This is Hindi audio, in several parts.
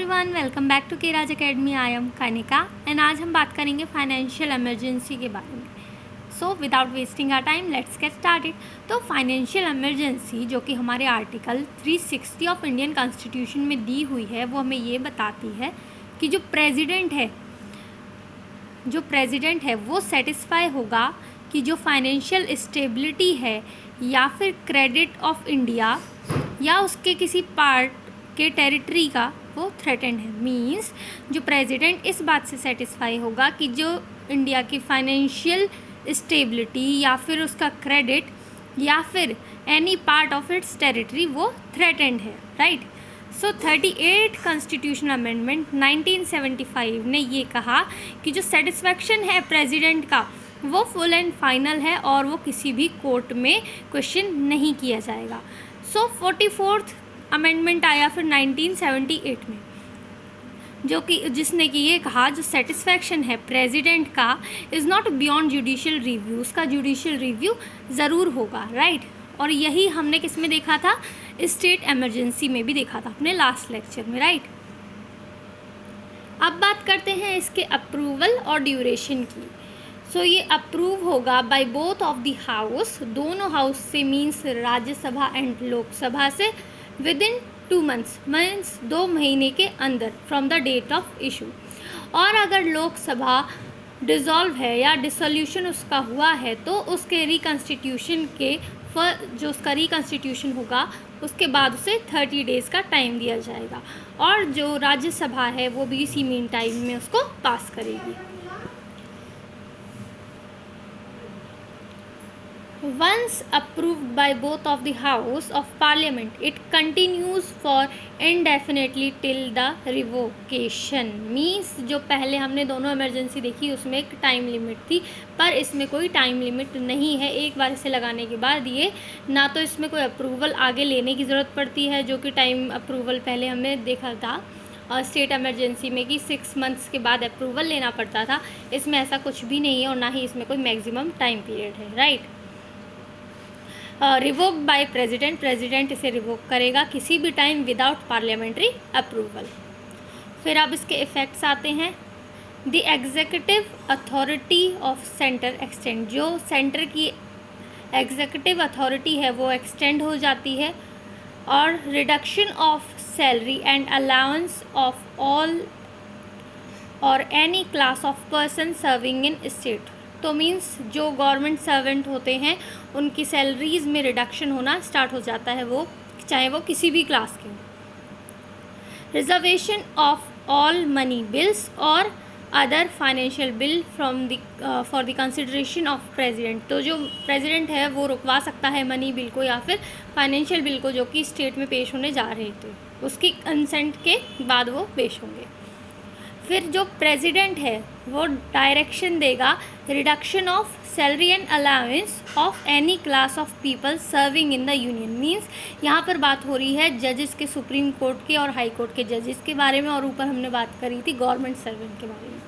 Everyone, welcome back to K Raj academy. I am Kanika and आज हम बात करेंगे फाइनेंशियल इमरजेंसी के बारे में। So without wasting our time let's get started. तो फाइनेंशियल इमरजेंसी जो कि हमारे आर्टिकल 360 ऑफ इंडियन कॉन्स्टिट्यूशन में दी हुई है वो हमें ये बताती है कि जो प्रेसिडेंट है वो सेटिस्फाई होगा कि जो फाइनेंशियल स्टेबिलिटी है या फिर क्रेडिट ऑफ इंडिया या उसके किसी पार्ट के टेरिटरी का वो थ्रेटेंड है। मींस जो प्रेसिडेंट इस बात से सेटिस्फाई होगा कि जो इंडिया की फाइनेंशियल स्टेबिलिटी या फिर उसका क्रेडिट या फिर any part of its territory वो थ्रेटेंड है, राइट। सो 38 कॉन्स्टिट्यूशनल अमेंडमेंट 1975 ने ये कहा कि जो सेटिस्फैक्शन है प्रेसिडेंट का वो फुल एंड फाइनल है और वो किसी भी कोर्ट में क्वेश्चन नहीं किया जाएगा। सो 44th अमेंडमेंट आया फिर 1978 में जिसने कि ये कहा जो सेटिस्फैक्शन है प्रेसिडेंट का is not beyond judicial review, उसका जुडिशियल रिव्यू ज़रूर होगा, राइट। और यही हमने किस में देखा था, स्टेट इमरजेंसी में भी देखा था अपने लास्ट लेक्चर में, राइट। अब बात करते हैं इसके अप्रूवल और ड्यूरेशन की। सो ये अप्रूव होगा by both of the house, दोनों हाउस से, मीन्स राज्यसभा एंड लोकसभा से, विद इन 2 months, मीन्स 2 महीने के अंदर from the date of issue. और अगर लोकसभा डिज़ोल्व है या डिसोल्यूशन उसका हुआ है तो उसके रिकन्स्टिट्यूशन के जो उसका रिकन्स्टिट्यूशन होगा उसके बाद उसे 30 days का टाइम दिया जाएगा और जो राज्यसभा है वो भी इसी मीन टाइम में उसको पास करेगी। Once approved by both of the House of Parliament, it continues for indefinitely till the revocation. Means जो पहले हमने दोनों इमरजेंसी देखी उसमें एक टाइम लिमिट थी, पर इसमें कोई टाइम लिमिट नहीं है। एक बार इसे लगाने के बाद ये ना तो इसमें कोई अप्रूवल आगे लेने की ज़रूरत पड़ती है, जो कि टाइम अप्रूवल पहले हमने देखा था और स्टेट इमरजेंसी में कि 6 months के बाद अप्रूवल लेना पड़ता था। इसमें ऐसा कुछ भी नहीं है और ना ही इसमें कोई मैक्सिमम टाइम पीरियड है, राइट। रिवोक बाय प्रेसिडेंट इसे रिवोक करेगा किसी भी टाइम विदाउट पार्लियामेंट्री अप्रूवल। फिर अब इसके इफ़ेक्ट्स आते हैं। The executive authority of centre extend, जो सेंटर की एग्जीक्यूटिव अथॉरिटी है वो एक्सटेंड हो जाती है। और reduction of salary and allowance of all और any class of person serving in state. तो मीन्स जो गवर्नमेंट सर्वेंट होते हैं उनकी सैलरीज़ में रिडक्शन होना स्टार्ट हो जाता है, वो चाहे वो किसी भी क्लास के हो। Reservation of all money bills और other financial bill from the for the consideration of president. तो जो प्रेसिडेंट है वो रुकवा सकता है मनी बिल को या फिर फाइनेंशियल बिल को जो कि स्टेट में पेश होने जा रहे थे, उसकी कंसेंट के बाद वो पेश होंगे। फिर जो प्रेसिडेंट है वो डायरेक्शन देगा reduction of salary and allowance of any class of people serving in the union. Means यहाँ पर बात हो रही है जजेस के, सुप्रीम कोर्ट के और हाई कोर्ट के जजेस के बारे में, और ऊपर हमने बात करी थी गवर्नमेंट सर्वेंट के बारे में।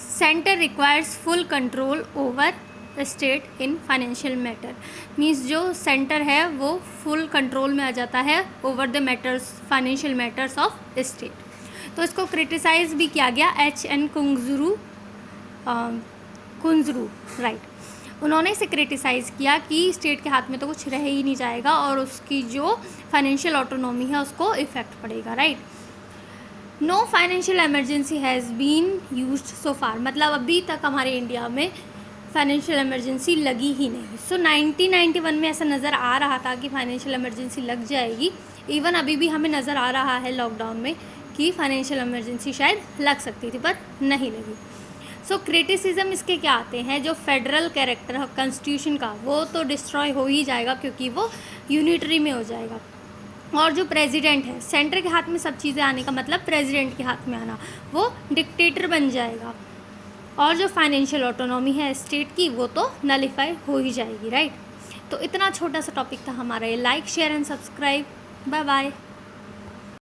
Centre requires full control over state in financial matter. Means जो सेंटर है वो फुल कंट्रोल में आ जाता है over the matters, financial matters of state. तो इसको क्रिटिसाइज़ भी किया गया H.N. कुंजरू, राइट। उन्होंने इसे क्रिटिसाइज़ किया कि स्टेट के हाथ में तो कुछ रह ही नहीं जाएगा और उसकी जो फाइनेंशियल ऑटोनॉमी है उसको इफ़ेक्ट पड़ेगा, right. No financial emergency has been used so far, मतलब अभी तक हमारे इंडिया में फाइनेंशियल इमरजेंसी लगी ही नहीं। सो 1991 में ऐसा नज़र आ रहा था कि फाइनेंशियल इमरजेंसी लग जाएगी। इवन अभी भी हमें नज़र आ रहा है लॉकडाउन में कि फाइनेंशियल इमरजेंसी शायद लग सकती थी पर नहीं लगी। सो क्रिटिसिज्म इसके क्या आते हैं, जो फेडरल कैरेक्टर है कॉन्स्टिट्यूशन का वो तो डिस्ट्रॉय हो ही जाएगा क्योंकि वो यूनिटरी में हो जाएगा। और जो प्रेसिडेंट है, सेंटर के हाथ में सब चीज़ें आने का मतलब प्रेसिडेंट के हाथ में आना, वो डिक्टेटर बन जाएगा। और जो फाइनेंशियल ऑटोनॉमी है स्टेट की वो तो नलिफाई हो ही जाएगी, राइट। तो इतना छोटा सा टॉपिक था हमारा ये। Like, share and subscribe. Bye bye.